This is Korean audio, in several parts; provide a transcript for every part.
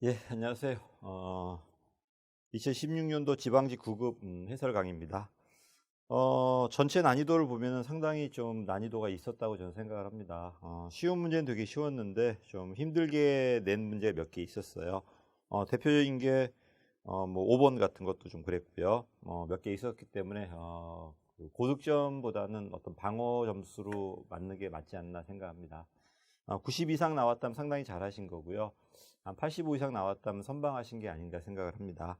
예, 안녕하세요. 2016년도 지방직 9급 해설 강의입니다. 전체 난이도를 보면은 상당히 좀 난이도가 있었다고 저는 생각을 합니다. 쉬운 문제는 되게 쉬웠는데 좀 힘들게 낸 문제 몇 개 있었어요. 대표적인 게 뭐 5번 같은 것도 좀 그랬고요. 몇 개 있었기 때문에 그 고득점보다는 어떤 방어 점수로 맞는 게 맞지 않나 생각합니다. 90 이상 나왔다면 상당히 잘하신 거고요. 한 85 이상 나왔다면 선방하신 게 아닌가 생각을 합니다.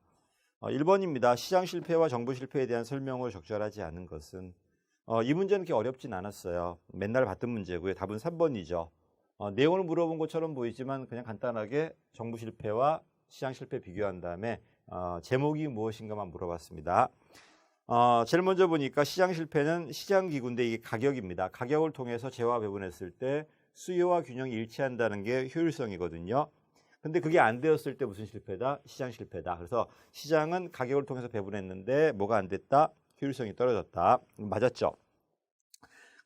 1번입니다. 시장 실패와 정부 실패에 대한 설명을 적절하지 않은 것은 이 문제는 그렇게 어렵진 않았어요. 맨날 봤던 문제고요. 답은 3번이죠. 내용을 물어본 것처럼 보이지만 그냥 간단하게 정부 실패와 시장 실패 비교한 다음에 제목이 무엇인가만 물어봤습니다. 제일 먼저 보니까 시장 실패는 시장 기구인데 이게 가격입니다. 가격을 통해서 재화 배분했을 때 수요와 균형이 일치한다는 게 효율성이거든요. 근데 그게 안 되었을 때 무슨 실패다? 시장 실패다. 그래서 시장은 가격을 통해서 배분했는데 뭐가 안 됐다? 효율성이 떨어졌다. 맞았죠?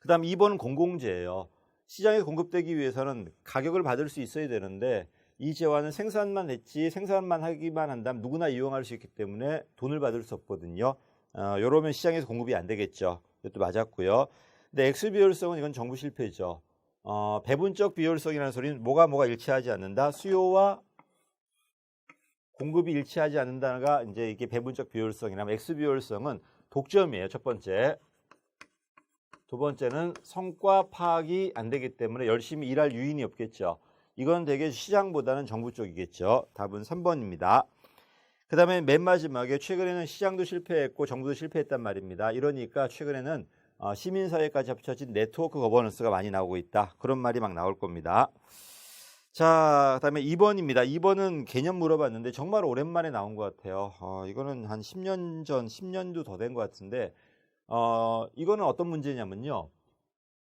그 다음 2번은 공공재예요. 시장에 공급되기 위해서는 가격을 받을 수 있어야 되는데 이 재화는 생산만 했지 생산만 하기만 한다면 누구나 이용할 수 있기 때문에 돈을 받을 수 없거든요. 이러면 시장에서 공급이 안 되겠죠. 이것도 맞았고요. 근데 X 비효율성은 이건 정부 실패죠. 배분적 비효율성이라는 소리는 뭐가 일치하지 않는다. 수요와 공급이 일치하지 않는다가 이제 이게 배분적 비효율성이라면 X 비효율성은 독점이에요. 첫 번째. 두 번째는 성과 파악이 안 되기 때문에 열심히 일할 유인이 없겠죠. 이건 되게 시장보다는 정부 쪽이겠죠. 답은 3번입니다. 그 다음에 맨 마지막에 최근에는 시장도 실패했고 정부도 실패했단 말입니다. 이러니까 최근에는 시민사회까지 합쳐진 네트워크 거버넌스가 많이 나오고 있다. 그런 말이 막 나올 겁니다. 자, 그다음에 2번입니다. 2번은 개념 물어봤는데 정말 오랜만에 나온 것 같아요. 이거는 한 10년 전, 10년도 더 된 것 같은데 이거는 어떤 문제냐면요.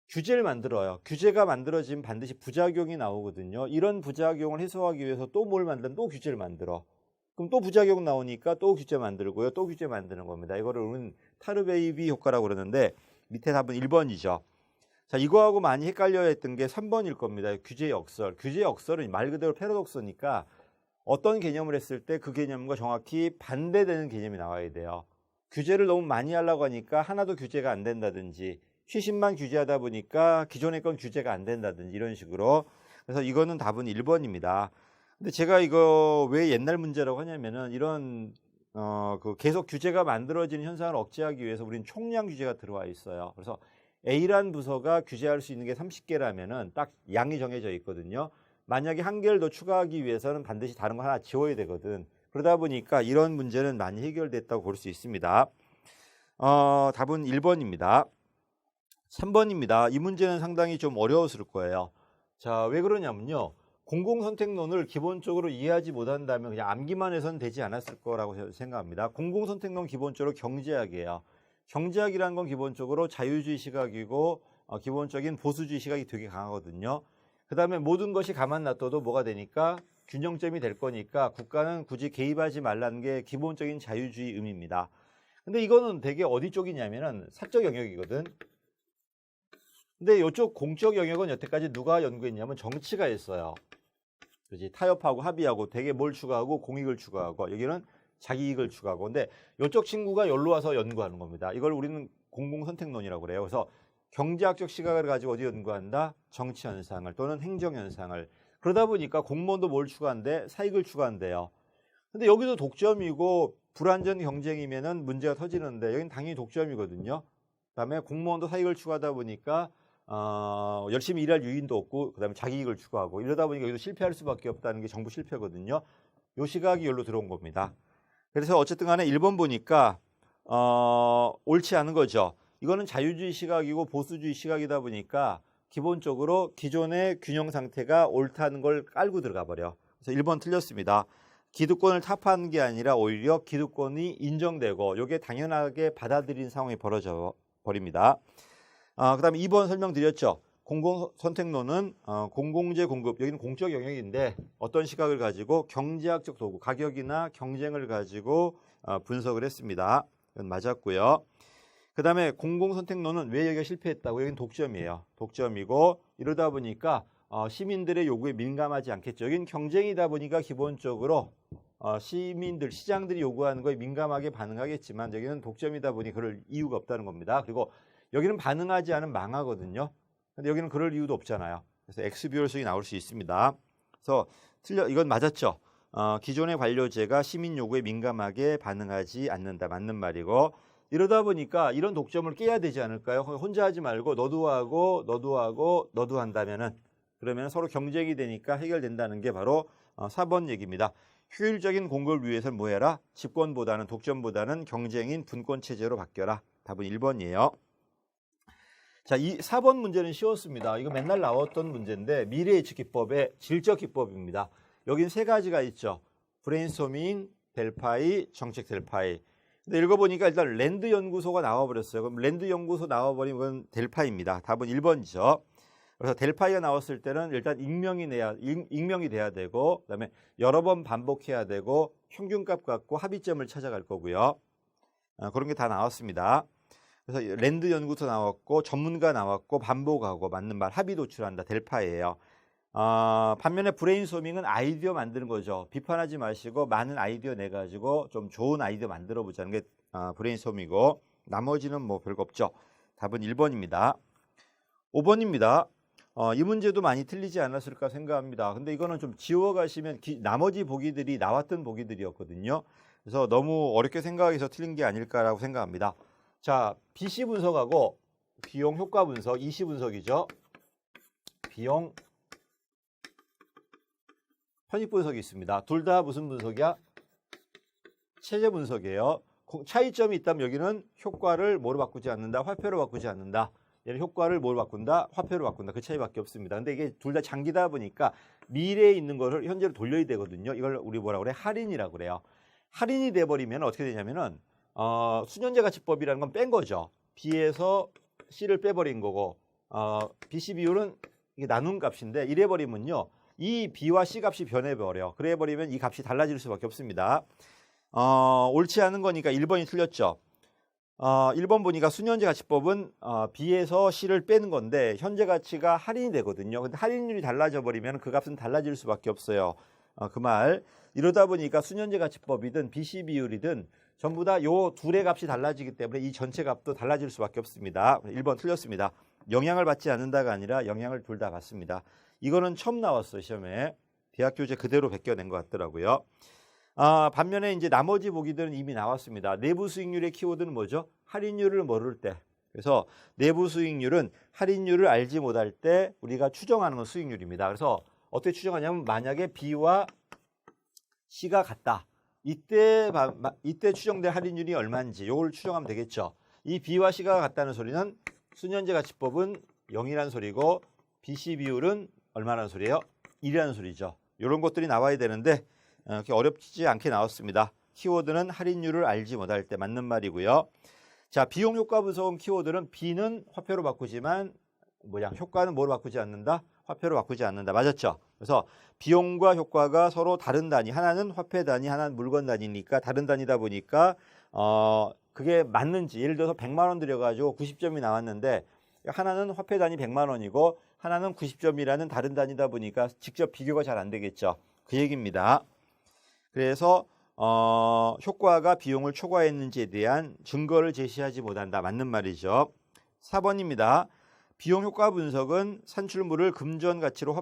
규제를 만들어요. 규제가 만들어지면 반드시 부작용이 나오거든요. 이런 부작용을 해소하기 위해서 또 뭘 만들면 또 규제를 만들어. 그럼 또 부작용 나오니까 또 규제 만들고요. 또 규제 만드는 겁니다. 이거를 우리는 타르베이비 효과라고 그러는데 밑에 답은 1번이죠. 자, 이거하고 많이 헷갈려 했던 게 3번일 겁니다. 규제 역설. 규제 역설은 말 그대로 패러독스니까 어떤 개념을 했을 때 그 개념과 정확히 반대되는 개념이 나와야 돼요. 규제를 너무 많이 하려고 하니까 하나도 규제가 안 된다든지 최신만 규제하다 보니까 기존의 건 규제가 안 된다든지 이런 식으로. 그래서 이거는 답은 1번입니다. 근데 제가 이거 왜 옛날 문제라고 하냐면은 이런 그 계속 규제가 만들어지는 현상을 억제하기 위해서 우리는 총량 규제가 들어와 있어요. 그래서 A란 부서가 규제할 수 있는 게 30개라면은 딱 양이 정해져 있거든요. 만약에 한 개를 더 추가하기 위해서는 반드시 다른 거 하나 지워야 되거든. 그러다 보니까 이런 문제는 많이 해결됐다고 볼 수 있습니다. 답은 1번입니다. 3번입니다. 이 문제는 상당히 좀 어려웠을 거예요. 자, 왜 그러냐면요. 공공선택론을 기본적으로 이해하지 못한다면 그냥 암기만 해서는 되지 않았을 거라고 생각합니다. 공공선택론 기본적으로 경제학이에요. 경제학이라는 건 기본적으로 자유주의 시각이고 기본적인 보수주의 시각이 되게 강하거든요. 그 다음에 모든 것이 가만 놔둬도 뭐가 되니까 균형점이 될 거니까 국가는 굳이 개입하지 말라는 게 기본적인 자유주의 의미입니다. 근데 이거는 되게 어디 쪽이냐면은 사적 영역이거든. 근데 이쪽 공적 영역은 여태까지 누가 연구했냐면 정치가 했어요. 그렇지? 타협하고 합의하고 되게 뭘 추구하고 공익을 추구하고 여기는 자기 이익을 추구하고. 근데 이쪽 친구가 여기로 와서 연구하는 겁니다. 이걸 우리는 공공선택론이라고 그래요. 그래서 경제학적 시각을 가지고 어디 연구한다? 정치 현상을 또는 행정 현상을. 그러다 보니까 공무원도 뭘 추구한대? 사익을 추구한대요. 근데 여기도 독점이고 불완전 경쟁이면은 문제가 터지는데 여기는 당연히 독점이거든요. 그다음에 공무원도 사익을 추구하다 보니까 열심히 일할 유인도 없고 그다음에 자기 이익을 추구하고 이러다 보니까 여기도 실패할 수밖에 없다는 게 정부 실패거든요. 요 시각이 여기로 들어온 겁니다. 그래서 어쨌든 간에 1번 보니까 옳지 않은 거죠. 이거는 자유주의 시각이고 보수주의 시각이다 보니까 기본적으로 기존의 균형 상태가 옳다는 걸 깔고 들어가 버려. 그래서 1번 틀렸습니다. 기득권을 타파하는 게 아니라 오히려 기득권이 인정되고 이게 당연하게 받아들인 상황이 벌어져 버립니다. 그 다음에 2번 설명드렸죠. 공공선택론은 공공재 공급, 여기는 공적 영역인데 어떤 시각을 가지고 경제학적 도구, 가격이나 경쟁을 가지고 분석을 했습니다. 이건 맞았고요. 그 다음에 공공선택론은 왜 여기가 실패했다고? 여기는 독점이에요. 독점이고 이러다 보니까 시민들의 요구에 민감하지 않겠죠. 여긴 경쟁이다 보니까 기본적으로 시장들이 요구하는 거에 민감하게 반응하겠지만 여기는 독점이다 보니 그럴 이유가 없다는 겁니다. 그리고 여기는 반응하지 않으면 망하거든요. 근데 여기는 그럴 이유도 없잖아요. 그래서 X 비효율성이 나올 수 있습니다. 그래서 이건 맞았죠. 기존의 관료제가 시민 요구에 민감하게 반응하지 않는다. 맞는 말이고 이러다 보니까 이런 독점을 깨야 되지 않을까요? 혼자 하지 말고 너도 하고 너도 하고 너도 한다면은 그러면 서로 경쟁이 되니까 해결된다는 게 바로 4번 얘기입니다. 효율적인 공급을 위해서는 뭐 해라? 집권보다는 독점보다는 경쟁인 분권 체제로 바뀌어라. 답은 1번이에요. 자, 이 4번 문제는 쉬웠습니다. 이거 맨날 나왔던 문제인데 미래 예측 기법의 질적 기법입니다. 여긴 세 가지가 있죠. 브레인스토밍, 델파이, 정책 델파이. 근데 읽어보니까 일단 랜드 연구소가 나와버렸어요. 그럼 랜드 연구소 나와버리면 그건 델파이입니다. 답은 1번이죠. 그래서 델파이가 나왔을 때는 일단 익명이 돼야 되고 그다음에 여러 번 반복해야 되고 평균값 갖고 합의점을 찾아갈 거고요. 그런 게 다 나왔습니다. 그래서 랜드 연구소 나왔고 전문가 나왔고 반복하고 맞는 말 합의 도출한다. 델파이예요. 반면에 브레인스토밍은 아이디어 만드는 거죠. 비판하지 마시고 많은 아이디어 내가지고 좀 좋은 아이디어 만들어 보자는 게 브레인스토밍이고 나머지는 뭐 별거 없죠. 답은 1번입니다. 5번입니다. 이 문제도 많이 틀리지 않았을까 생각합니다. 근데 이거는 좀 지워가시면 나머지 보기들이 나왔던 보기들이었거든요. 그래서 너무 어렵게 생각해서 틀린 게 아닐까라고 생각합니다. 자, BC 분석하고 비용 효과 분석, EC 분석이죠. 비용 편익 분석이 있습니다. 둘 다 무슨 분석이야? 체제 분석이에요. 차이점이 있다면 여기는 효과를 뭐로 바꾸지 않는다? 화폐로 바꾸지 않는다. 얘는 효과를 뭘 바꾼다? 화폐로 바꾼다. 그 차이밖에 없습니다. 근데 이게 둘 다 장기다 보니까 미래에 있는 거를 현재로 돌려야 되거든요. 이걸 우리 뭐라 그래? 할인이라고 그래요. 할인이 돼버리면 어떻게 되냐면은 수년제 가치법이라는 건 뺀 거죠. B에서 C를 빼버린 거고 BC 비율은 이게 나눈 값인데 이래버리면요. 이 B와 C 값이 변해버려. 그래버리면 이 값이 달라질 수밖에 없습니다. 옳지 않은 거니까 1번이 틀렸죠. 1번 보니까 수년제 가치법은 B에서 C를 빼는 건데 현재 가치가 할인이 되거든요. 근데 할인율이 달라져 버리면 그 값은 달라질 수밖에 없어요. 그 말. 이러다 보니까 수년제 가치법이든 BC 비율이든 전부 다 요 둘의 값이 달라지기 때문에 이 전체 값도 달라질 수밖에 없습니다. 1번 틀렸습니다. 영향을 받지 않는다가 아니라 영향을 둘 다 받습니다. 이거는 처음 나왔어요. 시험에. 대학 교재 그대로 베껴낸 것 같더라고요. 반면에 이제 나머지 보기들은 이미 나왔습니다. 내부 수익률의 키워드는 뭐죠? 할인율을 모를 때. 그래서 내부 수익률은 할인율을 알지 못할 때 우리가 추정하는 건 수익률입니다. 그래서 어떻게 추정하냐면 만약에 B와 C가 같다. 이때 추정된 할인율이 얼마인지 이걸 추정하면 되겠죠. 이 B와 C가 같다는 소리는 수년제 가치법은 0이라는 소리고 BC 비율은 얼마라는 소리예요? 1이라는 소리죠. 이런 것들이 나와야 되는데 그렇게 어렵지 않게 나왔습니다. 키워드는 할인율을 알지 못할 때 맞는 말이고요. 자, 비용 효과 분석은 키워드는 B는 화폐로 바꾸지만 효과는 뭐로 바꾸지 않는다? 화폐로 바꾸지 않는다. 맞았죠? 그래서 비용과 효과가 서로 다른 단위, 하나는 화폐 단위, 하나는 물건 단위니까 다른 단위다 보니까 그게 맞는지 예를 들어서 100만 원 들여가지고 90점이 나왔는데 하나는 화폐 단위 100만 원이고 하나는 90점이라는 다른 단위다 보니까 직접 비교가 잘 안 되겠죠. 그 얘기입니다. 그래서 효과가 비용을 초과했는지에 대한 증거를 제시하지 못한다. 맞는 말이죠. 4번입니다. 비용 효과 분석은 산출물을 금전 가치로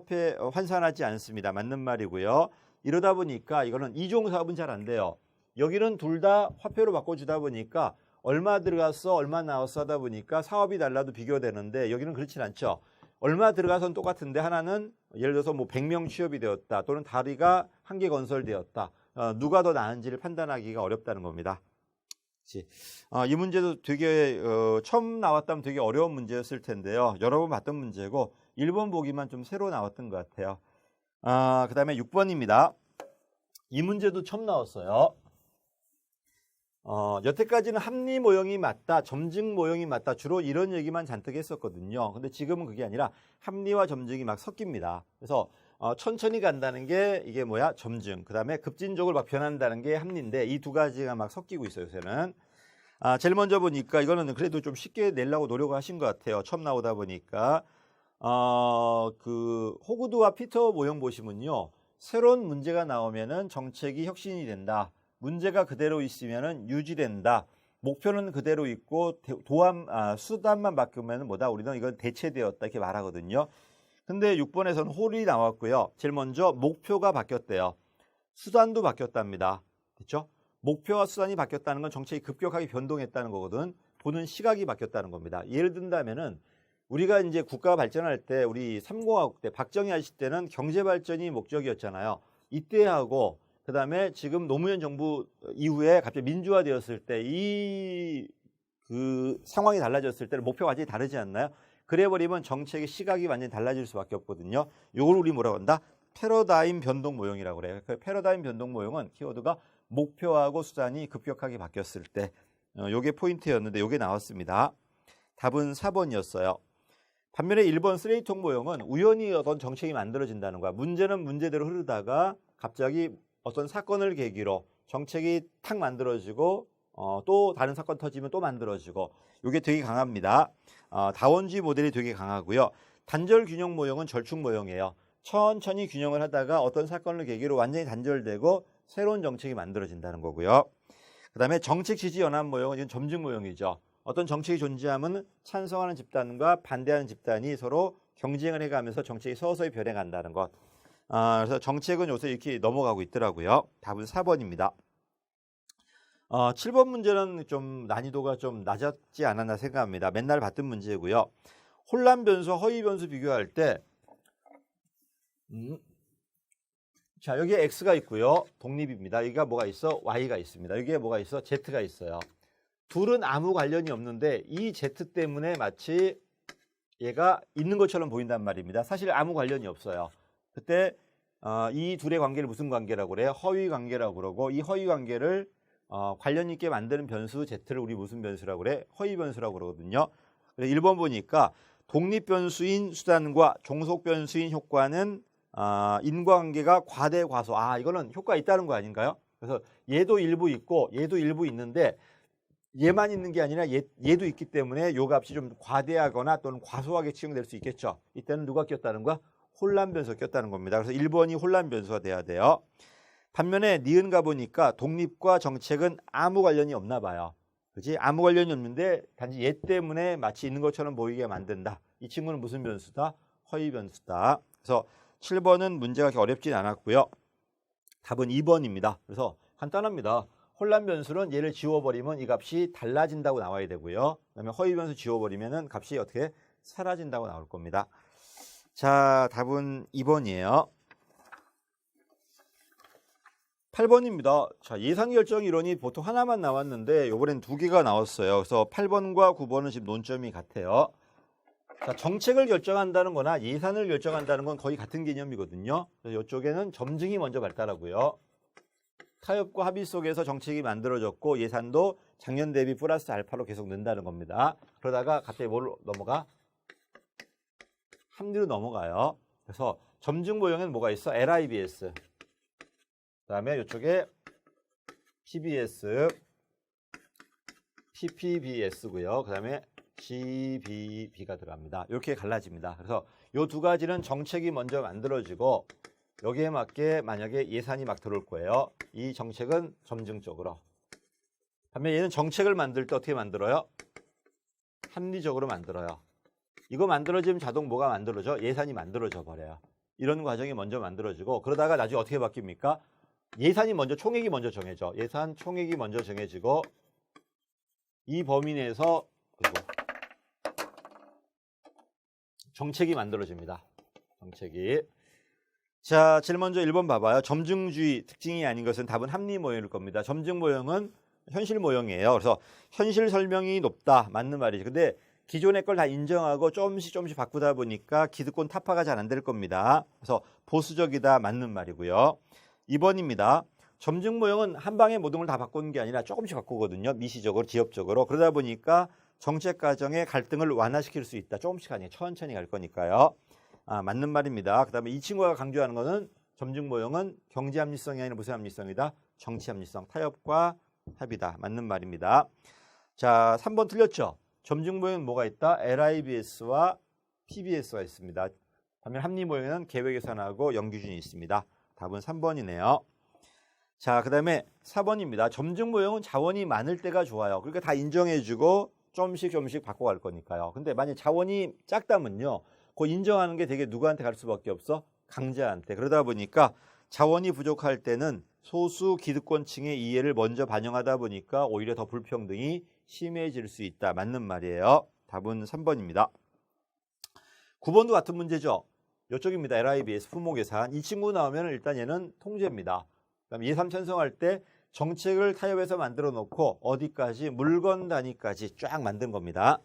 환산하지 않습니다. 맞는 말이고요. 이러다 보니까 이거는 이종 사업은 잘 안 돼요. 여기는 둘 다 화폐로 바꿔주다 보니까 얼마 들어갔어 얼마 나왔어 하다 보니까 사업이 달라도 비교되는데 여기는 그렇진 않죠. 얼마 들어가서는 똑같은데 하나는 예를 들어서 뭐 100명 취업이 되었다 또는 다리가 한 개 건설되었다. 누가 더 나은지를 판단하기가 어렵다는 겁니다. 이 문제도 되게 처음 나왔다면 되게 어려운 문제였을 텐데요. 여러 번 봤던 문제고 1번 보기만 좀 새로 나왔던 것 같아요. 그 다음에 6번입니다. 이 문제도 처음 나왔어요. 여태까지는 합리 모형이 맞다, 점증 모형이 맞다 주로 이런 얘기만 잔뜩 했었거든요. 근데 지금은 그게 아니라 합리와 점증이 막 섞입니다. 그래서 천천히 간다는 게 이게 점증. 그 다음에 급진적으로 막 변한다는 게 합리인데 이 두 가지가 막 섞이고 있어요. 요새는. 제일 먼저 보니까 이거는 그래도 좀 쉽게 내려고 노력을 하신 것 같아요. 처음 나오다 보니까 그 호구드와 피터 모형 보시면요. 새로운 문제가 나오면은 정책이 혁신이 된다. 문제가 그대로 있으면은 유지된다. 목표는 그대로 있고 수단만 바꾸면 뭐다? 우리는 이건 대체되었다 이렇게 말하거든요. 근데 6번에서는 홀이 나왔고요. 제일 먼저 목표가 바뀌었대요. 수단도 바뀌었답니다. 그렇죠? 목표와 수단이 바뀌었다는 건 정책이 급격하게 변동했다는 거거든. 보는 시각이 바뀌었다는 겁니다. 예를 든다면은 우리가 이제 국가 발전할 때 우리 3공화국 때 박정희 하실 때는 경제 발전이 목적이었잖아요. 이때하고 그다음에 지금 노무현 정부 이후에 갑자기 민주화되었을 때 그 상황이 달라졌을 때는 목표가 완전히 다르지 않나요? 그래 버리면 정책의 시각이 완전히 달라질 수밖에 없거든요. 이걸 우리 뭐라고 한다? 패러다임 변동 모형이라고 그래요. 그 패러다임 변동 모형은 키워드가 목표하고 수단이 급격하게 바뀌었을 때 요게 포인트였는데 요게 나왔습니다. 답은 4번이었어요. 반면에 1번 쓰레기통 모형은 우연히 어떤 정책이 만들어진다는 거야. 문제는 문제대로 흐르다가 갑자기 어떤 사건을 계기로 정책이 탁 만들어지고 또 다른 사건 터지면 또 만들어지고 이게 되게 강합니다. 다원주의 모델이 되게 강하고요. 단절 균형 모형은 절충 모형이에요. 천천히 균형을 하다가 어떤 사건을 계기로 완전히 단절되고 새로운 정책이 만들어진다는 거고요. 그 다음에 정책 지지 연합 모형은 이건 점증 모형이죠. 어떤 정책이 존재하면 찬성하는 집단과 반대하는 집단이 서로 경쟁을 해가면서 정책이 서서히 변해간다는 것. 그래서 정책은 요새 이렇게 넘어가고 있더라고요. 답은 4번입니다. 7번 문제는 좀 난이도가 좀 낮았지 않았나 생각합니다. 맨날 봤던 문제고요. 혼란 변수, 허위 변수 비교할 때 자, 여기에 X가 있고요. 독립입니다. 여기가 뭐가 있어? Y가 있습니다. 여기에 뭐가 있어? Z가 있어요. 둘은 아무 관련이 없는데 이 Z 때문에 마치 얘가 있는 것처럼 보인단 말입니다. 사실 아무 관련이 없어요. 그때 이 둘의 관계를 무슨 관계라고 그래요? 허위 관계라고 그러고 이 허위 관계를 관련 있게 만드는 변수 Z를 우리 무슨 변수라고 그래? 허위 변수라고 그러거든요. 그래서 1번 보니까 독립 변수인 수단과 종속 변수인 효과는 인과관계가 과대 과소. 이거는 효과 있다는 거 아닌가요? 그래서 얘도 일부 있고 얘도 일부 있는데 얘만 있는 게 아니라 얘도 있기 때문에 요 값이 좀 과대하거나 또는 과소하게 치용될 수 있겠죠. 이때는 누가 꼈다는 거야? 혼란 변수가 꼈다는 겁니다. 그래서 1번이 혼란 변수가 돼야 돼요. 반면에 니은가 보니까 독립과 정책은 아무 관련이 없나 봐요. 그지? 아무 관련이 없는데 단지 얘 때문에 마치 있는 것처럼 보이게 만든다. 이 친구는 무슨 변수다? 허위 변수다. 그래서 7번은 문제가 그렇게 어렵진 않았고요. 답은 2번입니다. 그래서 간단합니다. 혼란 변수는 얘를 지워버리면 이 값이 달라진다고 나와야 되고요. 그다음에 허위 변수 지워버리면은 값이 어떻게 사라진다고 나올 겁니다. 자, 답은 2번이에요. 8번입니다. 자, 예산결정 이론이 보통 하나만 나왔는데 이번엔 두 개가 나왔어요. 그래서 8번과 9번은 지금 논점이 같아요. 자, 정책을 결정한다는 거나 예산을 결정한다는 건 거의 같은 개념이거든요. 그래서 이쪽에는 점증이 먼저 발달하고요. 타협과 합의 속에서 정책이 만들어졌고 예산도 작년 대비 플러스 알파로 계속 는다는 겁니다. 그러다가 갑자기 뭘로 넘어가? 합리로 넘어가요. 그래서 점증 모형에는 뭐가 있어? LIBS. 그다음에 이쪽에 PBS, PPBS고요. 그다음에 GBB가 들어갑니다. 이렇게 갈라집니다. 그래서 이 두 가지는 정책이 먼저 만들어지고 여기에 맞게 만약에 예산이 막 들어올 거예요. 이 정책은 점증 쪽으로. 반면 얘는 정책을 만들 때 어떻게 만들어요? 합리적으로 만들어요. 이거 만들어지면 자동 뭐가 만들어져? 예산이 만들어져 버려요. 이런 과정이 먼저 만들어지고 그러다가 나중에 어떻게 바뀝니까? 예산이 먼저 총액이 먼저 정해져. 예산 총액이 먼저 정해지고 이 범위 내에서 그리고 정책이 만들어집니다. 정책이. 자, 제일 먼저 1번 봐봐요. 점증주의 특징이 아닌 것은 답은 합리 모형일 겁니다. 점증 모형은 현실 모형이에요. 그래서 현실 설명이 높다. 맞는 말이죠. 근데 기존의 걸 다 인정하고 조금씩 바꾸다 보니까 기득권 타파가 잘 안 될 겁니다. 그래서 보수적이다. 맞는 말이고요. 2번입니다. 점증 모형은 한 방에 모든 걸 다 바꾸는 게 아니라 조금씩 바꾸거든요. 미시적으로, 지엽적으로. 그러다 보니까 정책 과정의 갈등을 완화시킬 수 있다. 조금씩 아니에요. 천천히 갈 거니까요. 맞는 말입니다. 그 다음에 이 친구가 강조하는 것은 점증 모형은 경제 합리성이 아니라 무슨 합리성이다? 정치 합리성, 타협과 합의다. 맞는 말입니다. 자, 3번 틀렸죠? 점증 모형은 뭐가 있다? LIBS와 PBS가 있습니다. 반면 합리 모형에는 계획 예산하고 연기준이 있습니다. 답은 3번이네요. 자, 그 다음에 4번입니다. 점증 모형은 자원이 많을 때가 좋아요. 그러니까 다 인정해주고 좀씩 바꿔갈 거니까요. 근데 만약 자원이 작다면요, 그거 인정하는 게 되게 누구한테 갈 수밖에 없어? 강자한테. 그러다 보니까 자원이 부족할 때는 소수 기득권층의 이해를 먼저 반영하다 보니까 오히려 더 불평등이 심해질 수 있다. 맞는 말이에요. 답은 3번입니다. 9번도 같은 문제죠. 이쪽입니다. LIBS 품목예산. 이 친구 나오면 일단 얘는 통제입니다. 그다음에 예산 편성할 때 정책을 타협해서 만들어 놓고 어디까지? 물건 단위까지 쫙 만든 겁니다.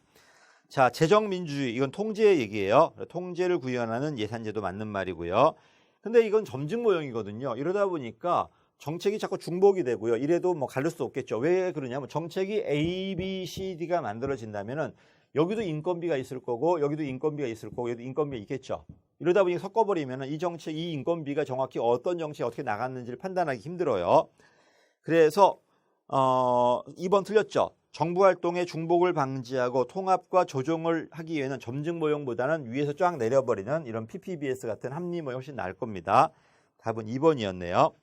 자, 재정민주주의, 이건 통제의 얘기예요. 통제를 구현하는 예산제도 맞는 말이고요. 근데 이건 점증 모형이거든요. 이러다 보니까 정책이 자꾸 중복이 되고요. 이래도 뭐 가릴 수 없겠죠. 왜 그러냐면 정책이 A, B, C, D가 만들어진다면은 여기도 인건비가 있을 거고 여기도 인건비가 있을 거고 여기도 인건비가 있겠죠. 이러다 보니 섞어버리면은 이 정책, 이 인건비가 정확히 어떤 정책이 어떻게 나갔는지를 판단하기 힘들어요. 그래서 2번 틀렸죠. 정부 활동의 중복을 방지하고 통합과 조정을 하기 위해서는 점증 모형보다는 위에서 쫙 내려버리는 이런 PPBS 같은 합리 모형이 훨씬 나을 겁니다. 답은 2번이었네요.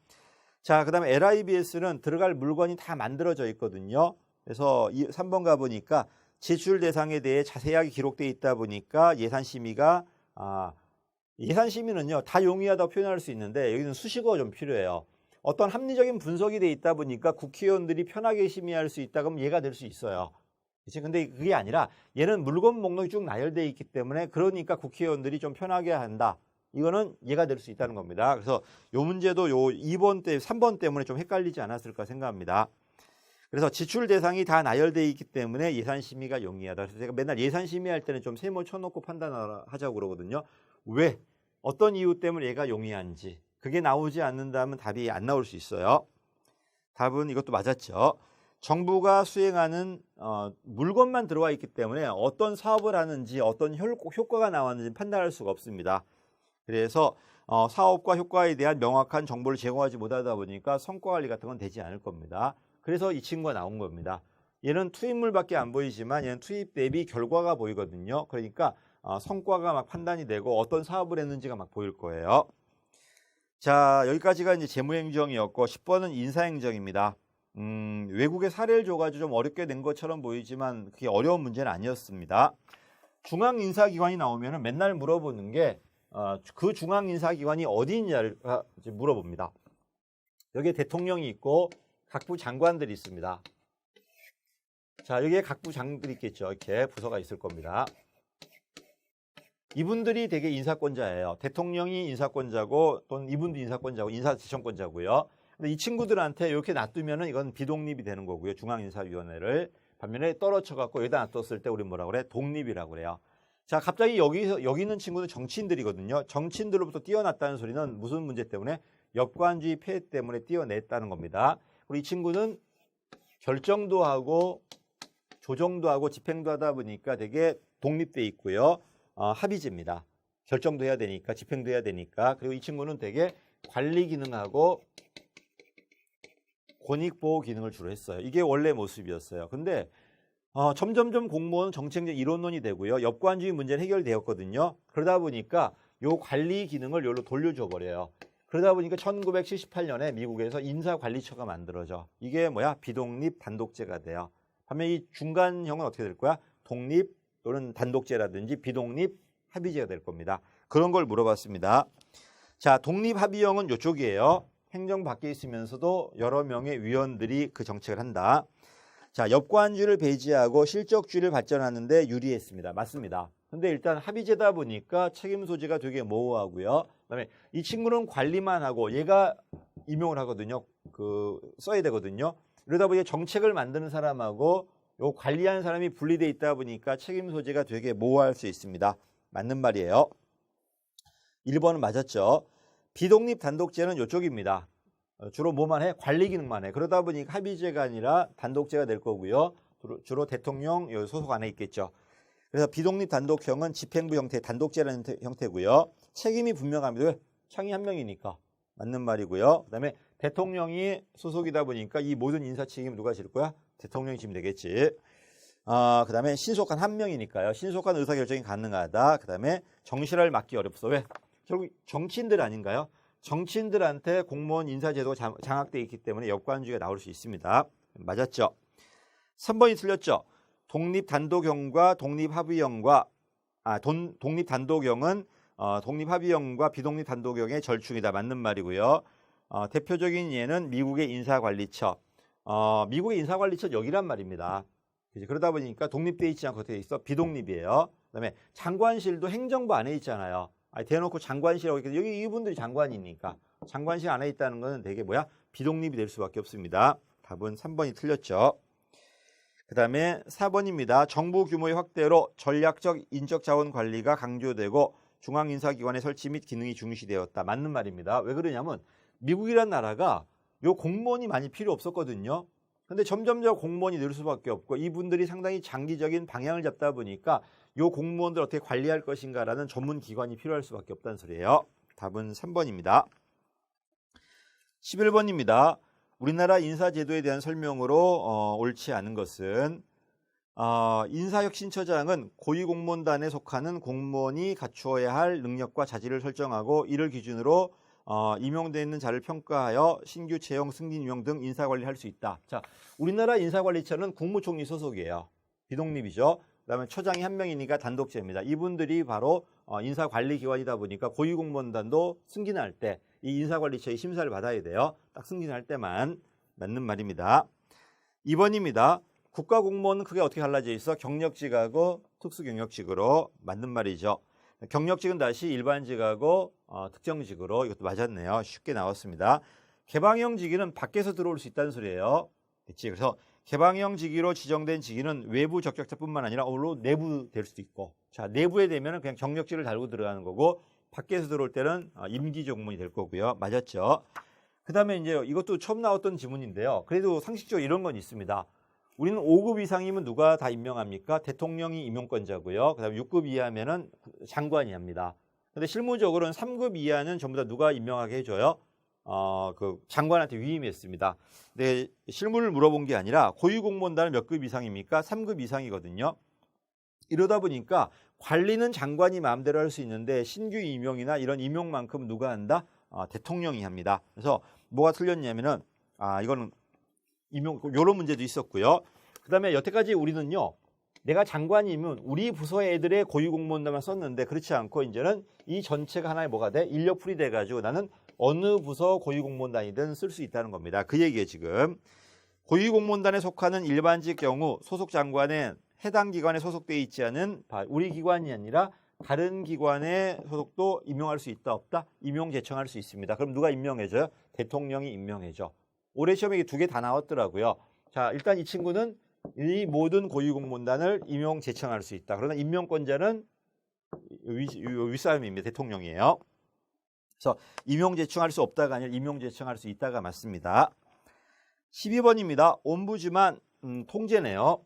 자, 그 다음에 LIBS는 들어갈 물건이 다 만들어져 있거든요. 그래서 3번 가보니까 지출 대상에 대해 자세하게 기록되어 있다 보니까 예산심의가 예산심의는요 다 용이하다고 표현할 수 있는데 여기는 수식어가 좀 필요해요. 어떤 합리적인 분석이 돼 있다 보니까 국회의원들이 편하게 심의할 수 있다 그러면 얘가 될 수 있어요. 그치? 근데 그게 아니라 얘는 물건 목록이 쭉 나열되어 있기 때문에 그러니까 국회의원들이 좀 편하게 한다. 이거는 얘가 될 수 있다는 겁니다. 그래서 요 문제도 요 2번 때 3번 때문에 좀 헷갈리지 않았을까 생각합니다. 그래서 지출 대상이 다 나열되어 있기 때문에 예산 심의가 용이하다. 그래서 제가 맨날 예산 심의할 때는 좀 세모 쳐놓고 판단하자고 그러거든요. 왜? 어떤 이유 때문에 얘가 용이한지. 그게 나오지 않는다면 답이 안 나올 수 있어요. 답은 이것도 맞았죠. 정부가 수행하는 물건만 들어와 있기 때문에 어떤 사업을 하는지 어떤 효과가 나왔는지 판단할 수가 없습니다. 그래서 사업과 효과에 대한 명확한 정보를 제공하지 못하다 보니까 성과 관리 같은 건 되지 않을 겁니다. 그래서 이 친구가 나온 겁니다. 얘는 투입물밖에 안 보이지만 얘는 투입 대비 결과가 보이거든요. 그러니까 성과가 막 판단이 되고 어떤 사업을 했는지가 막 보일 거예요. 자, 여기까지가 이제 재무행정이었고 10번은 인사행정입니다. 외국의 사례를 줘가지고 좀 어렵게 된 것처럼 보이지만 그게 어려운 문제는 아니었습니다. 중앙인사기관이 나오면 맨날 물어보는 게 그 중앙인사기관이 어디 있냐를 물어봅니다. 여기에 대통령이 있고 각부 장관들이 있습니다. 자, 여기에 각부 장들이 있겠죠. 이렇게 부서가 있을 겁니다. 이분들이 되게 인사권자예요. 대통령이 인사권자고 또는 이분도 인사권자고 인사지청권자고요. 근데 이 친구들한테 이렇게 놔두면은 이건 비독립이 되는 거고요. 중앙인사위원회를 반면에 떨어져 갖고 여기다 놔뒀을 때 우리 뭐라 그래? 독립이라고 그래요. 자, 갑자기 여기 있는 친구는 정치인들이거든요. 정치인들로부터 띄어났다는 소리는 무슨 문제 때문에? 역관주의 폐해 때문에 띄어냈다는 겁니다. 그리고 이 친구는 결정도 하고 조정도 하고 집행도 하다 보니까 되게 독립돼 있고요. 합의제입니다. 결정도 해야 되니까 집행도 해야 되니까. 그리고 이 친구는 되게 관리 기능하고 권익보호 기능을 주로 했어요. 이게 원래 모습이었어요. 근데 점점점 공무원 정책적 이론론이 되고요. 역관주의 문제는 해결되었거든요. 그러다 보니까 요 관리 기능을 여기로 돌려줘 버려요. 그러다 보니까 1978년에 미국에서 인사관리처가 만들어져. 이게 뭐야? 비독립 단독제가 돼요. 반면 이 중간형은 어떻게 될 거야? 독립 또는 단독제라든지 비독립 합의제가 될 겁니다. 그런 걸 물어봤습니다. 자, 독립합의형은 이쪽이에요. 행정 밖에 있으면서도 여러 명의 위원들이 그 정책을 한다. 자, 역관주의를 배제하고 실적주의를 발전하는데 유리했습니다. 맞습니다. 근데 일단 합의제다 보니까 책임 소재가 되게 모호하고요. 그다음에 이 친구는 관리만 하고 얘가 임용을 하거든요. 써야 되거든요. 이러다 보니 정책을 만드는 사람하고 요 관리하는 사람이 분리돼 있다 보니까 책임 소재가 되게 모호할 수 있습니다. 맞는 말이에요. 1번은 맞았죠. 비독립 단독제는 이쪽입니다. 주로 뭐만 해? 관리 기능만 해. 그러다 보니까 합의제가 아니라 단독제가 될 거고요. 주로 대통령 소속 안에 있겠죠. 그래서 비독립 단독형은 집행부 형태, 단독제라는 형태고요. 책임이 분명합니다. 왜? 창의 한 명이니까. 맞는 말이고요. 그다음에 대통령이 소속이다 보니까 이 모든 인사 책임을 누가 질 거야? 대통령이 지면 되겠지. 그다음에 신속한 한 명이니까요. 신속한 의사결정이 가능하다. 그다음에 정실을 맡기 어렵소. 왜? 결국 정치인들 아닌가요? 정치인들한테 공무원 인사제도가 장악되어 있기 때문에 역관주의가 나올 수 있습니다. 맞았죠? 3번이 틀렸죠? 독립단독형과 독립합의형과 독립단독형은 독립합의형과 비독립단독형의 절충이다. 맞는 말이고요. 대표적인 예는 미국의 인사관리처. 미국의 인사관리처 여기란 말입니다. 그러다 보니까 독립되어 있지 않고 되어 있어 비독립이에요. 그다음에 장관실도 행정부 안에 있잖아요. 대놓고 장관실이라고 했는데 여기 이분들이 장관이니까 장관실 안에 있다는 것은 되게 비독립이 될 수밖에 없습니다. 답은 3번이 틀렸죠. 그다음에 4번입니다. 정부 규모의 확대로 전략적 인적 자원 관리가 강조되고 중앙인사기관의 설치 및 기능이 중시되었다. 맞는 말입니다. 왜 그러냐면 미국이란 나라가 요 공무원이 많이 필요 없었거든요. 근데 점점 공무원이 늘 수밖에 없고 이분들이 상당히 장기적인 방향을 잡다 보니까 요 공무원들 어떻게 관리할 것인가라는 전문 기관이 필요할 수밖에 없다는 소리예요. 답은 3번입니다. 11번입니다. 우리나라 인사제도에 대한 설명으로 옳지 않은 것은 인사혁신처장은 고위공무원단에 속하는 공무원이 갖추어야 할 능력과 자질을 설정하고 이를 기준으로 임용되어 있는 자를 평가하여 신규 채용, 승진, 임용 등 인사관리할 수 있다. 자, 우리나라 인사관리처는 국무총리 소속이에요. 비독립이죠. 그다음에 처장이 한 명이니까 단독제입니다. 이분들이 바로 인사관리기관이다 보니까 고위공무원단도 승진할 때 이 인사관리처의 심사를 받아야 돼요. 딱 승진할 때만. 맞는 말입니다. 2번입니다. 국가공무원은 크게 어떻게 갈라져 있어? 경력직하고 특수경력직으로. 맞는 말이죠. 경력직은 다시 일반직하고 특정직으로. 이것도 맞았네요. 쉽게 나왔습니다. 개방형 직위는 밖에서 들어올 수 있다는 소리예요. 그렇지? 그래서 개방형 직위로 지정된 직위는 외부 적격자뿐만 아니라 내부 될 수도 있고, 자, 내부에 되면 그냥 경력직을 달고 들어가는 거고, 밖에서 들어올 때는 임기 공무원이 될 거고요. 맞았죠? 그 다음에 이제 이것도 처음 나왔던 지문인데요. 그래도 상식적으로 이런 건 있습니다. 우리는 5급 이상이면 누가 다 임명합니까? 대통령이 임용권자고요. 그 다음에 6급 이하면은 장관이 합니다. 근데 실무적으로는 3급 이하는 전부 다 누가 임명하게 해줘요? 그 장관한테 위임했습니다. 근데 실무를 물어본 게 아니라 고위공무원단은 몇 급 이상입니까? 3급 이상이거든요. 이러다 보니까 관리는 장관이 마음대로 할 수 있는데 신규 임용이나 이런 임용만큼 누가 한다? 대통령이 합니다. 그래서 뭐가 틀렸냐면은 이거는 임용 이런 문제도 있었고요. 그다음에 여태까지 우리는요. 내가 장관이면 우리 부서 애들의 고위공무원단만 썼는데 그렇지 않고 이제는 이 전체가 하나의 뭐가 돼? 인력풀이 돼 가지고 나는 어느 부서 고위공무원단이든 쓸 수 있다는 겁니다. 그 얘기예요, 지금. 고위공무원단에 속하는 일반직 경우 소속 장관은 해당 기관에 소속되어 있지 않은 우리 기관이 아니라 다른 기관에 소속도 임명할 수 있다 없다? 임용 제청할 수 있습니다. 그럼 누가 임명해줘요? 대통령이 임명해줘. 올해 시험에 2개 다 나왔더라고요. 자, 일단 이 친구는 이 모든 고위공무원단을 임용 제청할 수 있다. 그러나 임명권자는 윗사람입니다. 대통령이에요. 그래서 임용 제청할 수 없다가 아니라 임용 제청할 수 있다가 맞습니다. 12번입니다. 옴부즈만 통제네요.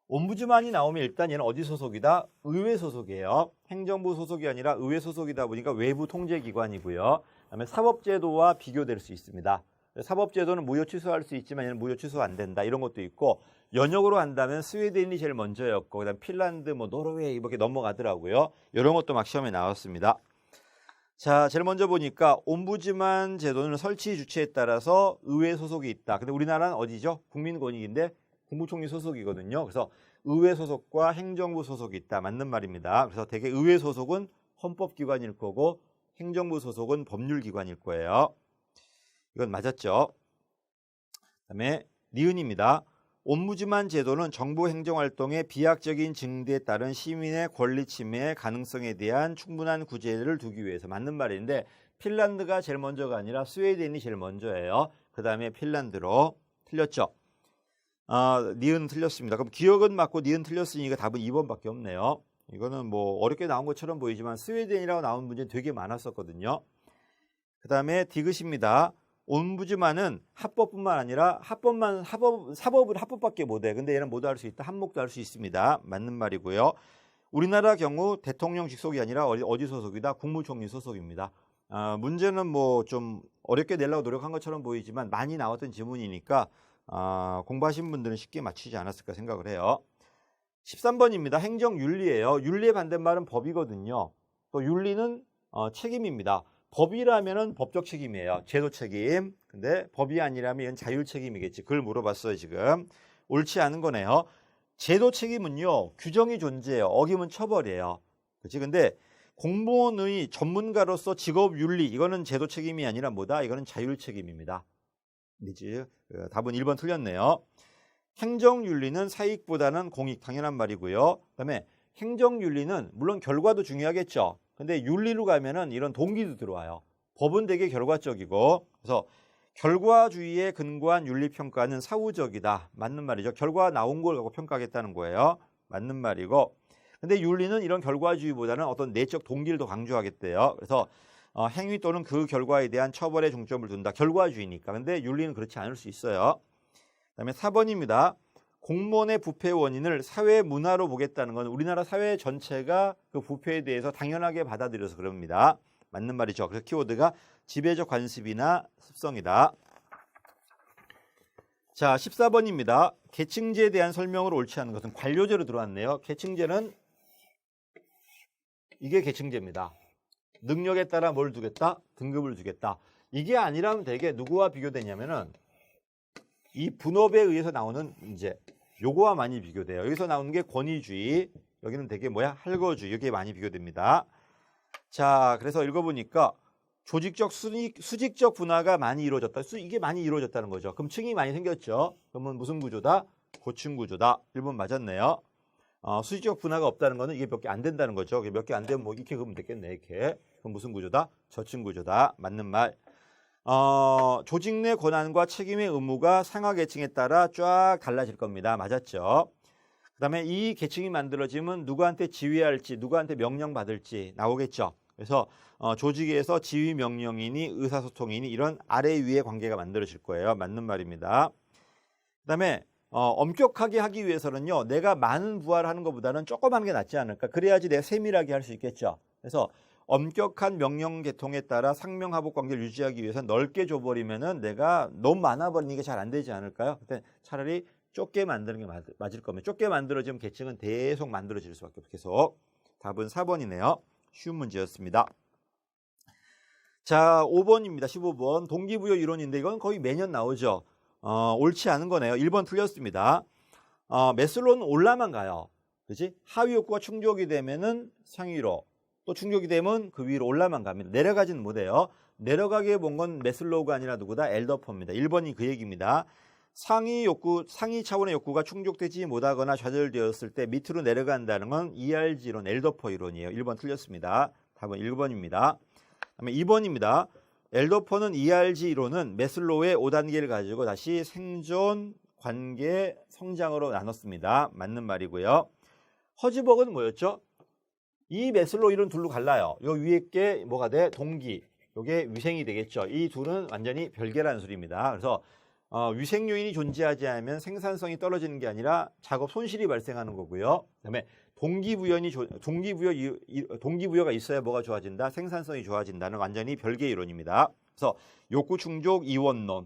옴부즈만이 나오면 일단 얘는 어디 소속이다? 의회 소속이에요. 행정부 소속이 아니라 의회 소속이다 보니까 외부 통제기관이고요. 그다음에 사법제도와 비교될 수 있습니다. 사법제도는 무효 취소할 수 있지만 얘는 무효 취소 안 된다. 이런 것도 있고 연역으로 한다면 스웨덴이 제일 먼저였고 그다음 핀란드, 노르웨이 이렇게 넘어가더라고요. 이런 것도 막 시험에 나왔습니다. 자, 제일 먼저 보니까 옴부즈만 제도는 설치 주체에 따라서 의회 소속이 있다. 근데 우리나라는 어디죠? 국민권익인데 국무총리 소속이거든요. 그래서 의회 소속과 행정부 소속이 있다. 맞는 말입니다. 그래서 대개 의회 소속은 헌법기관일 거고 행정부 소속은 법률기관일 거예요. 이건 맞았죠. 그다음에 니은입니다. 옴부즈만 제도는 정부 행정활동의 비약적인 증대에 따른 시민의 권리 침해의 가능성에 대한 충분한 구제를 두기 위해서. 맞는 말인데 핀란드가 제일 먼저가 아니라 스웨덴이 제일 먼저예요. 그 다음에 핀란드로. 틀렸죠. 니은 틀렸습니다. 그럼 기억은 맞고 니은 틀렸으니까 답은 2번밖에 없네요. 이거는 뭐 어렵게 나온 것처럼 보이지만 스웨덴이라고 나온 문제 되게 많았었거든요. 그 다음에 디귿입니다. 옴부즈만은 합법뿐만 아니라 사법을 합법밖에 못해. 근데 얘는 뭐도 할 수 있다. 한목도 할 수 있습니다. 맞는 말이고요. 우리나라 경우 대통령 직속이 아니라 어디 소속이다? 국무총리 소속입니다. 문제는 뭐 좀 어렵게 내려고 노력한 것처럼 보이지만 많이 나왔던 지문이니까 공부하신 분들은 쉽게 맞추지 않았을까 생각을 해요. 13번입니다. 행정윤리예요. 윤리의 반대말은 법이거든요. 또 윤리는 책임입니다. 법이라면은 법적 책임이에요. 제도 책임. 근데 법이 아니라면 이건 자율 책임이겠지. 그걸 물어봤어요, 지금. 옳지 않은 거네요. 제도 책임은요, 규정이 존재해요. 어기면 처벌이에요. 그렇지? 근데 공무원의 전문가로서 직업 윤리, 이거는 제도 책임이 아니라 뭐다? 이거는 자율 책임입니다. 그렇지? 답은 1번 틀렸네요. 행정윤리는 사익보다는 공익, 당연한 말이고요. 그다음에 행정윤리는 물론 결과도 중요하겠죠. 근데 윤리로 가면은 이런 동기도 들어와요. 법은 되게 결과적이고, 그래서 결과주의에 근거한 윤리평가는 사후적이다. 맞는 말이죠. 결과 나온 걸 갖고 평가하겠다는 거예요. 맞는 말이고, 근데 윤리는 이런 결과주의보다는 어떤 내적 동기를 더 강조하겠대요. 그래서 행위 또는 그 결과에 대한 처벌에 중점을 둔다. 결과주의니까. 근데 윤리는 그렇지 않을 수 있어요. 그다음에 4번입니다. 공무원의 부패 원인을 사회 문화로 보겠다는 건 우리나라 사회 전체가 그 부패에 대해서 당연하게 받아들여서 그럽니다. 맞는 말이죠. 그래서 키워드가 지배적 관습이나 습성이다. 자, 14번입니다. 계층제에 대한 설명으로 옳지 않은 것은 관료제로 들어왔네요. 계층제는 이게 계층제입니다. 능력에 따라 뭘 두겠다? 등급을 주겠다. 이게 아니라면 되게 누구와 비교되냐면은 이 분업에 의해서 나오는 이제 요거와 많이 비교돼요. 여기서 나오는 게 권위주의, 여기는 되게 뭐야? 할거주의. 이게 많이 비교됩니다. 자, 그래서 읽어보니까 조직적, 수직적 분화가 많이 이루어졌다. 이게 많이 이루어졌다는 거죠. 그럼 층이 많이 생겼죠. 그러면 무슨 구조다? 고층 구조다. 1번 맞았네요. 수직적 분화가 없다는 거는 이게 몇 개 안 된다는 거죠. 몇 개 안 되면 뭐 이렇게 그러면 되겠네. 이렇게. 그럼 무슨 구조다? 저층 구조다. 맞는 말. 조직 내 권한과 책임의 의무가 상하 계층에 따라 쫙 달라질 겁니다. 맞았죠? 그 다음에 이 계층이 만들어지면 누구한테 지휘할지, 누구한테 명령받을지 나오겠죠. 그래서 조직에서 지휘 명령이니 의사소통이니 이런 아래 위의 관계가 만들어질 거예요. 맞는 말입니다. 그 다음에 엄격하게 하기 위해서는요, 내가 많은 부하를 하는 것보다는 조금 하는 게 낫지 않을까. 그래야지 내가 세밀하게 할 수 있겠죠. 그래서 엄격한 명령 계통에 따라 상명하복 관계를 유지하기 위해서 넓게 줘버리면은 내가 너무 많아버리는 게 잘 안 되지 않을까요? 그때 차라리 좁게 만드는 게 맞을 거면 좁게 만들어지면 계층은 계속 만들어질 수밖에 없고 계속. 답은 4번이네요. 쉬운 문제였습니다. 자, 5번입니다. 15번. 동기부여 이론인데 이건 거의 매년 나오죠. 옳지 않은 거네요. 1번 틀렸습니다. 매슬로는 올라만 가요. 그렇지? 하위 욕구가 충족이 되면은 상위로, 또 충족이 되면 그 위로 올라만 갑니다. 내려가지는 못해요. 내려가게 본 건 매슬로우가 아니라 누구다? 엘더퍼입니다. 1번이 그 얘기입니다. 상위 차원의 욕구가 충족되지 못하거나 좌절되었을 때 밑으로 내려간다는 건 ERG 이론, 엘더퍼 이론이에요. 1번 틀렸습니다. 답은 1번입니다. 그다음에 2번입니다. 엘더퍼는 ERG 이론은 매슬로우의 5단계를 가지고 다시 생존, 관계, 성장으로 나눴습니다. 맞는 말이고요. 허즈버그는 뭐였죠? 이 매슬로우 이론 둘로 갈라요. 요 위에 게 뭐가 돼? 동기. 요게 위생이 되겠죠. 이 둘은 완전히 별개라는 소리입니다. 그래서 위생 요인이 존재하지 않으면 생산성이 떨어지는 게 아니라 작업 손실이 발생하는 거고요. 그다음에 동기부여가 있어야 뭐가 좋아진다? 생산성이 좋아진다는 완전히 별개 이론입니다. 그래서 욕구 충족 이원론,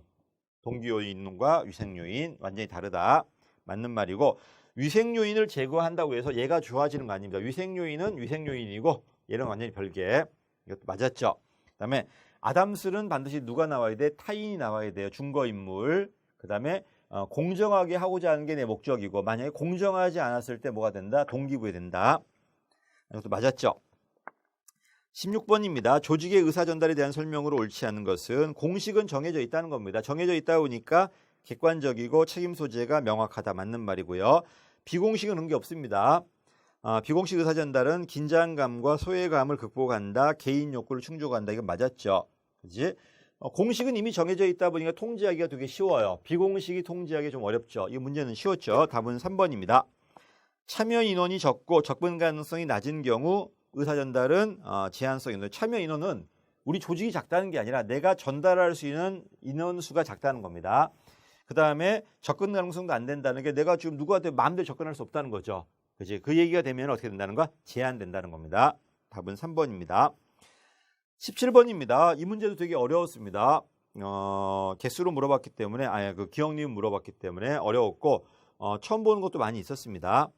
동기 요인과 위생 요인 완전히 다르다. 맞는 말이고, 위생 요인을 제거한다고 해서 얘가 좋아지는 거 아닙니다. 위생 요인은 위생 요인이고 얘는 완전히 별개. 이것도 맞았죠. 그다음에 아담스는 반드시 누가 나와야 돼? 타인이 나와야 돼요. 증거인물. 그다음에 공정하게 하고자 하는 게 내 목적이고 만약에 공정하지 않았을 때 뭐가 된다? 동기부여된다. 이것도 맞았죠. 16번입니다. 조직의 의사 전달에 대한 설명으로 옳지 않은 것은 공식은 정해져 있다는 겁니다. 정해져 있다 보니까 객관적이고 책임 소재가 명확하다. 맞는 말이고요. 비공식은 그런 게 없습니다. 비공식 의사 전달은 긴장감과 소외감을 극복한다. 개인 욕구를 충족한다. 이건 맞았죠. 그렇지? 공식은 이미 정해져 있다 보니까 통제하기가 되게 쉬워요. 비공식이 통제하기 좀 어렵죠. 이 문제는 쉬웠죠. 답은 3번입니다. 참여 인원이 적고 접근 가능성이 낮은 경우 의사 전달은 제한성 인원. 참여 인원은 우리 조직이 작다는 게 아니라 내가 전달할 수 있는 인원 수가 작다는 겁니다. 그 다음에 접근 가능성도 안 된다는 게 내가 지금 누구한테 마음대로 접근할 수 없다는 거죠. 그치? 그 얘기가 되면 어떻게 된다는 거? 제한된다는 겁니다. 답은 3번입니다. 17번입니다. 이 문제도 되게 어려웠습니다. 개수로 물어봤기 때문에, 그 기억리을 물어봤기 때문에 어려웠고, 처음 보는 것도 많이 있었습니다.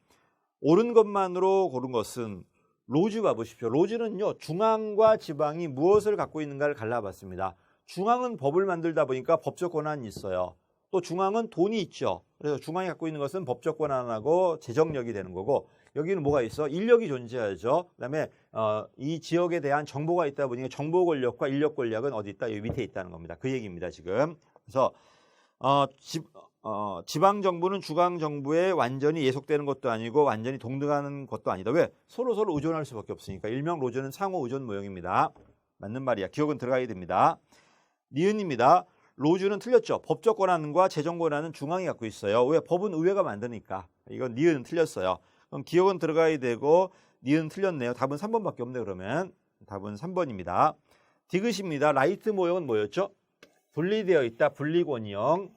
옳은 것만으로 고른 것은 로즈 봐보십시오. 로즈는요, 중앙과 지방이 무엇을 갖고 있는가를 갈라봤습니다. 중앙은 법을 만들다 보니까 법적 권한이 있어요. 또 중앙은 돈이 있죠. 그래서 중앙이 갖고 있는 것은 법적 권한하고 재정력이 되는 거고, 여기는 뭐가 있어? 인력이 존재하죠. 그다음에 이 지역에 대한 정보가 있다 보니까 정보 권력과 인력 권력은 어디 있다? 여기 밑에 있다는 겁니다. 그 얘기입니다, 지금. 그래서 지방 정부는 중앙 정부에 완전히 예속되는 것도 아니고 완전히 동등하는 것도 아니다. 왜? 서로 의존할 수밖에 없으니까. 일명 로즈는 상호 의존 모형입니다. 맞는 말이야. 기억은 들어가야 됩니다. 니은입니다. 로즈는 틀렸죠. 법적 권한과 재정 권한은 중앙이 갖고 있어요. 왜? 법은 의회가 만드니까. 이건 니은은 틀렸어요. 그럼 기억은 들어가야 되고 니은 틀렸네요. 답은 3번밖에 없네요. 그러면 답은 3번입니다. 디귿입니다. 라이트 모형은 뭐였죠? 분리되어 있다. 분리권형.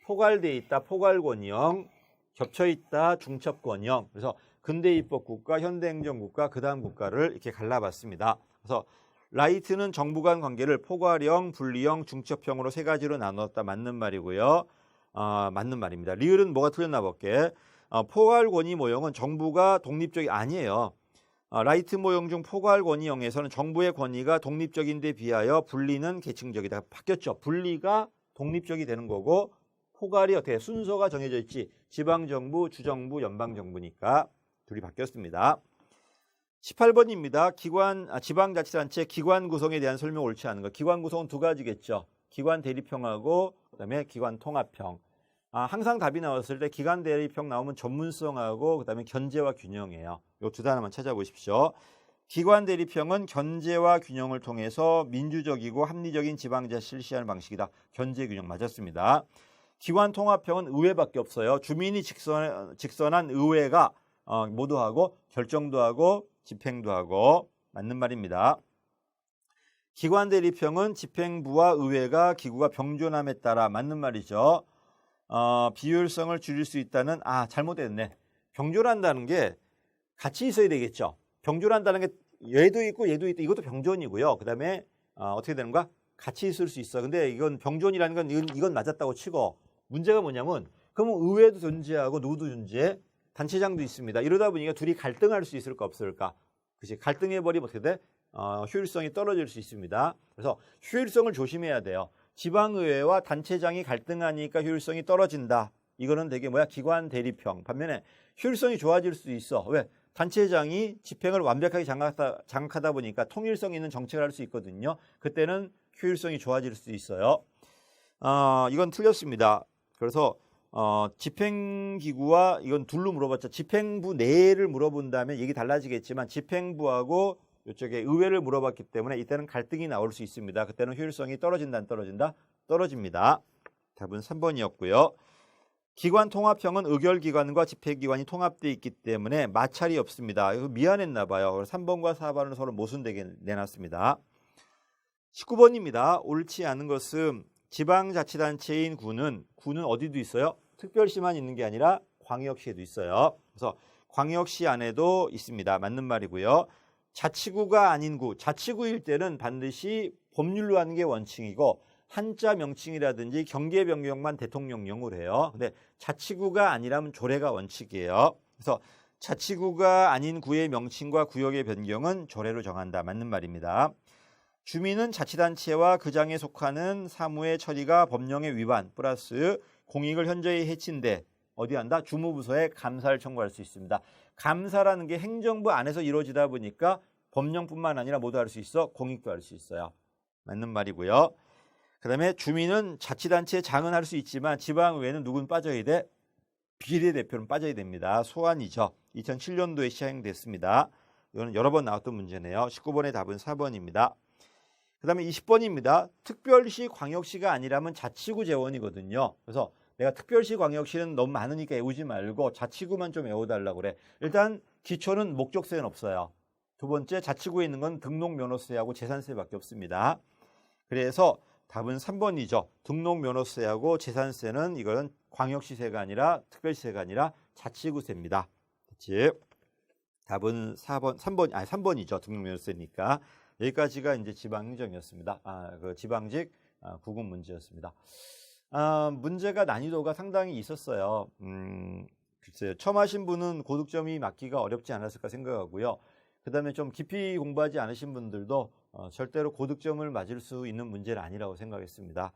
포괄되어 있다. 포괄권형. 겹쳐 있다. 중첩권형. 그래서 근대입법국가, 현대행정국가, 그 다음 국가를 이렇게 갈라봤습니다. 그래서 라이트는 정부 간 관계를 포괄형, 분리형, 중첩형으로 세 가지로 나눴다. 맞는 말이고요. 맞는 말입니다. 리을은 뭐가 틀렸나 볼게. 포괄권위 모형은 정부가 독립적이 아니에요. 라이트 모형 중 포괄권위형에서는 정부의 권위가 독립적인 데 비하여 분리는 계층적이다. 바뀌었죠. 분리가 독립적이 되는 거고 포괄이 어떻게 순서가 정해져 있지. 지방정부, 주정부, 연방정부니까 둘이 바뀌었습니다. 18번입니다. 지방자치단체 기관 구성에 대한 설명 옳지 않은 거. 기관 구성은 두 가지겠죠. 기관 대립형하고 그다음에 기관 통합형. 항상 답이 나왔을 때 기관 대립형 나오면 전문성하고 그다음에 견제와 균형이에요. 이 두 단어만 찾아보십시오. 기관 대립형은 견제와 균형을 통해서 민주적이고 합리적인 지방자치 실시하는 방식이다. 견제 균형 맞았습니다. 기관 통합형은 의회밖에 없어요. 주민이 직선한 의회가 모두 하고 결정도 하고 집행도 하고 맞는 말입니다. 기관 대립형은 집행부와 의회가 기구가 병존함에 따라 맞는 말이죠. 비효율성을 줄일 수 있다는 잘못됐네. 병존한다는 게 같이 있어야 되겠죠. 병존한다는 게 얘도 있고 얘도 있다. 이것도 병존이고요. 그다음에 어떻게 되는가? 같이 있을 수 있어. 근데 이건 병존이라는 건 이건 맞았다고 치고 문제가 뭐냐면 그러면 의회도 존재하고 누구도 존재해? 단체장도 있습니다. 이러다 보니까 둘이 갈등할 수 있을까 없을까? 그치? 갈등해버리면 어떻게 돼? 효율성이 떨어질 수 있습니다. 그래서 효율성을 조심해야 돼요. 지방의회와 단체장이 갈등하니까 효율성이 떨어진다. 이거는 되게 기관 대립형. 반면에 효율성이 좋아질 수 있어. 왜? 단체장이 집행을 완벽하게 장악하다 보니까 통일성 있는 정책을 할 수 있거든요. 그때는 효율성이 좋아질 수 있어요. 이건 틀렸습니다. 그래서 집행기구와 이건 둘로 물어봤죠. 집행부 내를 물어본 다음에 얘기 달라지겠지만 집행부하고 이쪽에 의회를 물어봤기 때문에 이때는 갈등이 나올 수 있습니다. 그때는 효율성이 떨어진다, 안 떨어진다? 떨어집니다. 답은 3번이었고요. 기관 통합형은 의결기관과 집행기관이 통합되어 있기 때문에 마찰이 없습니다. 이거 미안했나 봐요. 3번과 4번을 서로 모순되게 내놨습니다. 19번입니다. 옳지 않은 것은 지방자치단체인 구는 어디도 있어요? 특별시만 있는 게 아니라 광역시에도 있어요. 그래서 광역시 안에도 있습니다. 맞는 말이고요. 자치구가 아닌 구, 자치구일 때는 반드시 법률로 하는 게 원칙이고 한자 명칭이라든지 경계 변경만 대통령령으로 해요. 근데 자치구가 아니라면 조례가 원칙이에요. 그래서 자치구가 아닌 구의 명칭과 구역의 변경은 조례로 정한다. 맞는 말입니다. 주민은 자치단체와 그 장에 속하는 사무의 처리가 법령의 위반 플러스 공익을 현저히 해친데 어디 한다? 주무부서에 감사를 청구할 수 있습니다. 감사라는 게 행정부 안에서 이루어지다 보니까 법령뿐만 아니라 모두 할 수 있어. 공익도 할 수 있어요. 맞는 말이고요. 그 다음에 주민은 자치단체 장은 할 수 있지만 지방의회는 누군 빠져야 돼? 비례대표는 빠져야 됩니다. 소환이죠. 2007년도에 시행됐습니다. 이거는 여러 번 나왔던 문제네요. 19번의 답은 4번입니다. 그 다음에 20번입니다. 특별시, 광역시가 아니라면 자치구 재원이거든요. 그래서 내가 특별시, 광역시는 너무 많으니까 외우지 말고 자치구만 좀 외워달라고 그래. 일단 기초는 목적세는 없어요. 두 번째, 자치구에 있는 건 등록면허세하고 재산세밖에 없습니다. 그래서 답은 3번이죠. 등록면허세하고 재산세는 이거는 광역시세가 아니라 특별시세가 아니라 자치구세입니다. 그치? 답은 3번이죠. 등록면허세니까. 여기까지가 이제 지방행정이었습니다. 그 지방직 구분 문제였습니다. 문제가 난이도가 상당히 있었어요. 글쎄요. 처음 하신 분은 고득점이 맞기가 어렵지 않았을까 생각하고요. 그다음에 좀 깊이 공부하지 않으신 분들도 절대로 고득점을 맞을 수 있는 문제는 아니라고 생각했습니다.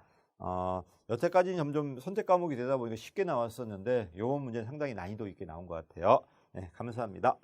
여태까지는 점점 선택 과목이 되다 보니까 쉽게 나왔었는데 이번 문제는 상당히 난이도 있게 나온 것 같아요. 네, 감사합니다.